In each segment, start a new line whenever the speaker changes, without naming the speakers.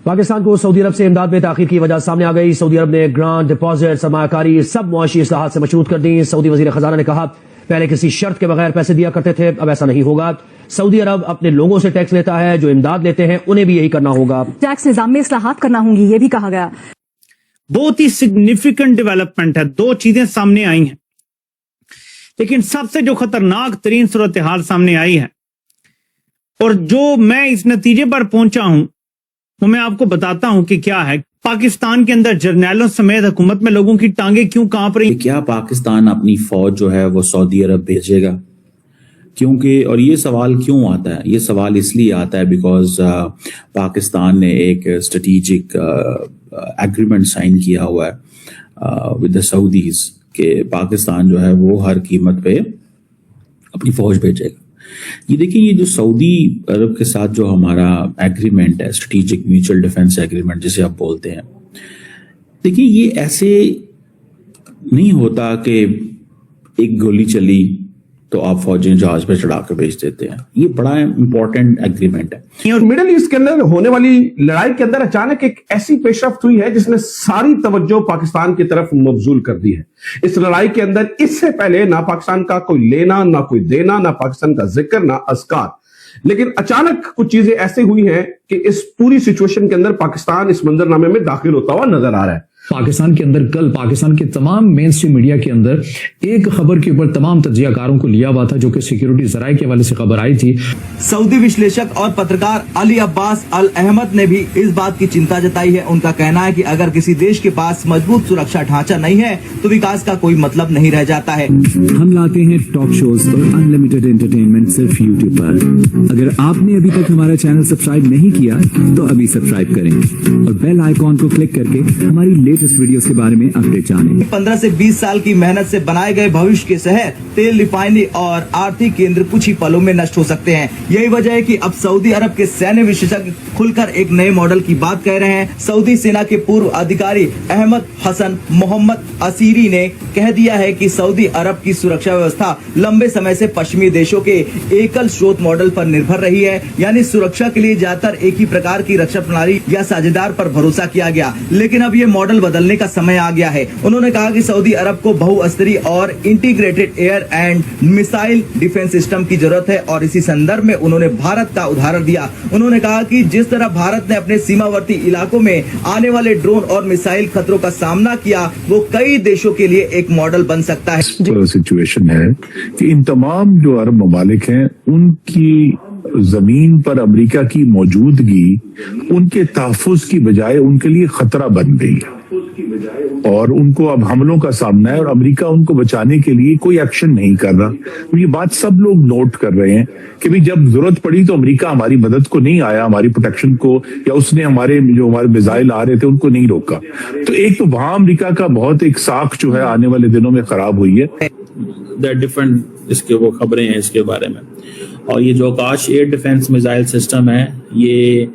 پاکستان کو سعودی عرب سے امداد میں تاخیر کی وجہ سامنے آ گئی. سعودی عرب نے گرانٹ، ڈپازٹ، سرمایہ کاری سب معاشی اصلاحات سے مشروط کر دی. سعودی وزیر خزانہ نے کہا پہلے کسی شرط کے بغیر پیسے دیا کرتے تھے، اب ایسا نہیں ہوگا. سعودی عرب اپنے لوگوں سے ٹیکس لیتا ہے، جو امداد لیتے ہیں انہیں بھی یہی کرنا ہوگا.
ٹیکس نظام میں اصلاحات کرنا ہوں گی، یہ بھی کہا گیا.
بہت ہی سگنیفیکنٹ ڈیولپمنٹ ہے. دو چیزیں سامنے آئی ہیں، لیکن سب سے جو خطرناک ترین صورتحال سامنے آئی ہے اور جو میں اس نتیجے پر پہنچا ہوں وہ میں آپ کو بتاتا ہوں کہ کیا ہے. پاکستان کے اندر جرنیلوں سمیت حکومت میں لوگوں کی ٹانگیں کیوں کانپ رہی.
کیا پاکستان اپنی فوج جو ہے وہ سعودی عرب بھیجے گا؟ کیونکہ اور یہ سوال کیوں آتا ہے؟ یہ سوال اس لیے آتا ہے بیکاز پاکستان نے ایک اسٹریٹجک ایگریمنٹ سائن کیا ہوا ہے ود دا سعودیز کہ پاکستان جو ہے وہ ہر قیمت پہ اپنی فوج بھیجے گا. یہ دیکھیں، یہ جو سعودی عرب کے ساتھ جو ہمارا ایگریمنٹ ہے، اسٹریٹجک میوچل ڈیفنس ایگریمنٹ جسے آپ بولتے ہیں، دیکھیں یہ ایسے نہیں ہوتا کہ ایک گولی چلی تو آپ فوجیں جہاز پہ چڑھا کے بھیج دیتے ہیں. یہ بڑا امپورٹنٹ ایگریمنٹ ہے.
اور مڈل ایسٹ کے اندر ہونے والی لڑائی کے اندر اچانک ایک ایسی پیش رفت ہوئی ہے جس نے ساری توجہ پاکستان کی طرف مبذول کر دی ہے. اس لڑائی کے اندر اس سے پہلے نہ پاکستان کا کوئی لینا، نہ کوئی دینا، نہ پاکستان کا ذکر، نہ اذکار. لیکن اچانک کچھ چیزیں ایسے ہوئی ہیں کہ اس پوری سچویشن کے اندر پاکستان اس منظرنامے میں داخل ہوتا ہوا نظر آ رہا ہے.
پاکستان کے اندر کل پاکستان کے تمام مین اسٹریم میڈیا کے اندر ایک خبر کے اوپر تمام تجزیہ کاروں کو لیا ہوا تھا جو کہ سیکیورٹی ذرائع کے حوالے سے خبر آئی تھی.
سعودی وشلیشک اور پترکار علی عباس الاحمد نے بھی اس بات کی چنتا جتائی ہے. ان کا کہنا ہے کہ اگر کسی دیش کے پاس مضبوط سرکشا ڈھانچہ نہیں ہے تو وکاس کا کوئی مطلب نہیں رہ جاتا ہے.
ہم لاتے ہیں ٹاک شوز اور انلمیٹڈ انٹرٹینمنٹ صرف یوٹیوب پر. اگر آپ نے ابھی تک ہمارا چینل سبسکرائب نہیں کیا تو ابھی سبسکرائب کریں اور بیل آئیکن کو کلک کر کے ہماری لیٹسٹ ویڈیوز کے بارے میں اپڈیٹ جانیں.
15 سے 20 سال کی محنت سے بنائے گئے بھوش کے شہر، تیل ریفائنری اور آرتھک کیندر کچھ ہی پلوں میں نشٹ ہو سکتے ہیں. یہی وجہ ہے کہ اب سعودی عرب کے سینیہ وشیشک کھل کر ایک نئے ماڈل کی بات کہہ رہے ہیں. سعودی سینا کے پورو ادھیکاری احمد حسن محمد اسیری نے کہہ دیا ہے کہ سعودی عرب کی سرکشا ویوستھا لمبے سمے سے پشچمی دیشوں کے ایکل سروت ماڈل پر نربھر رہی ہے. یعنی سرکشا کے لیے زیادہ تر ایک ہی پرکار کی رکشا پرنالی یا ساجھیدار پر بھروسہ کیا گیا، لیکن اب یہ ماڈل بدلنے کا سمے آ گیا ہے. انہوں نے کہا کہ سعودی عرب کو بہو استری اور integrated air and missile defence system کی ضرورت ہے اور اسی سندرب میں انہوں نے بھارت کا ادھارن دیا. انہوں نے کہا کہ جس طرح بھارت نے اپنے سیماورتی علاقوں میں آنے والے ڈرون اور میسائل خطروں کا سامنا کیا، وہ کئی دیشوں کے لیے ایک ماڈل بن سکتا ہے.
سچویشن ہے کہ ان تمام جو عرب ممالک ہیں ان کی زمین پر امریکہ کی موجودگی ان کے تحفظ کی بجائے ان کے لیے خطرہ بن گئی اور ان کو اب حملوں کا سامنا ہے اور امریکہ ان کو بچانے کے لیے کوئی ایکشن نہیں کر رہا. یہ بات سب لوگ نوٹ کر رہے ہیں کہ بھی جب ضرورت پڑی تو امریکہ ہماری مدد کو نہیں آیا، ہماری پروٹیکشن کو، یا اس نے ہمارے میزائل آ رہے تھے ان کو نہیں روکا. تو ایک تو وہاں امریکہ کا بہت ایک ساکھ جو ہے آنے والے دنوں میں خراب ہوئی ہے.
ڈفرنٹ اس کے وہ خبریں ہیں اس کے بارے میں. اور یہ جو Akash air defence missile system ہے، یہ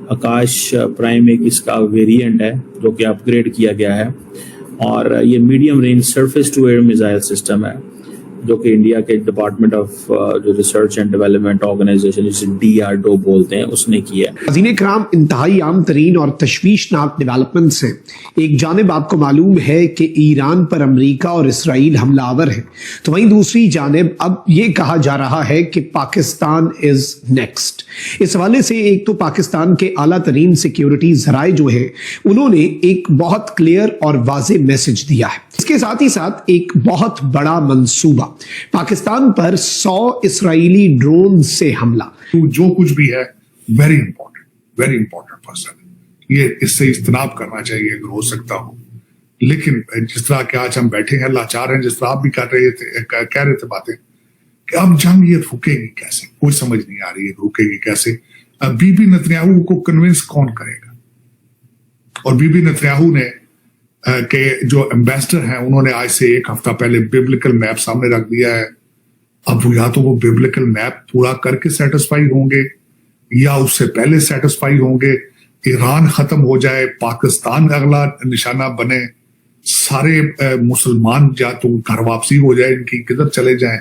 آکاش پرائم ایک اس کا ویریئنٹ ہے جو کہ اپ گریڈ کیا گیا ہے، اور یہ medium range surface to air missile system ہے جو کہ انڈیا کے ڈپارٹمنٹ آف جو ریسرچ اینڈ ڈیولپمنٹ آرگنائزیشن جسے DRDO بولتے ہیں اس نے کی ہے.
ناظرین کرام، انتہائی عام ترین اور تشویشناک ڈیولپمنٹس ہیں. ایک جانب آپ کو معلوم ہے کہ ایران پر امریکہ اور اسرائیل حملہ آور ہیں، تو وہیں دوسری جانب اب یہ کہا جا رہا ہے کہ پاکستان از نیکسٹ. اس حوالے سے ایک تو پاکستان کے اعلیٰ ترین سیکیورٹی ذرائع جو ہے انہوں نے ایک بہت کلیئر اور واضح میسج دیا ہے. اس کے ساتھ ہی ساتھ ایک بہت بڑا منصوبہ، پاکستان پر 100 اسرائیلی ڈرون سے حملہ.
جو کچھ بھی ہے ویری امپورٹنٹ پرسن، یہ اس سے اجتناب کرنا چاہیے اگر ہو سکتا ہو. لیکن جس طرح کہ آج ہم بیٹھے ہیں لاچار ہیں، جس طرح آپ بھی کہہ رہے تھے باتیں کہ اب جنگ یہ رکے گی کیسے، کوئی سمجھ نہیں آ رہی ہے رکے گی کیسے. بی بی نتنیاہو کو کنونس کون کرے گا؟ اور بی بی نتنیاہو نے کہ جو ایمبیسڈر ہیں انہوں نے آج سے ایک ہفتہ پہلے بیبلیکل میپ سامنے رکھ دیا ہے. اب وہ یا تو وہ بیبلیکل میپ پورا کر کے سیٹسفائی ہوں گے یا اس سے پہلے سیٹسفائی ہوں گے. ایران ختم ہو جائے، پاکستان اگلا نشانہ بنے، سارے مسلمان یا تو گھر واپسی ہو جائے، ان کی کدھر چلے جائیں،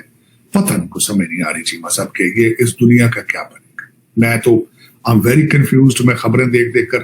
پتہ ان کو سمجھ نہیں آ رہی چیز مذہب کے یہ اس دنیا کا کیا بنے گا. میں تو I'm very confused. میں خبریں دیکھ کر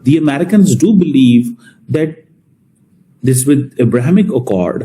The Americans do believe that this with Abrahamic Accord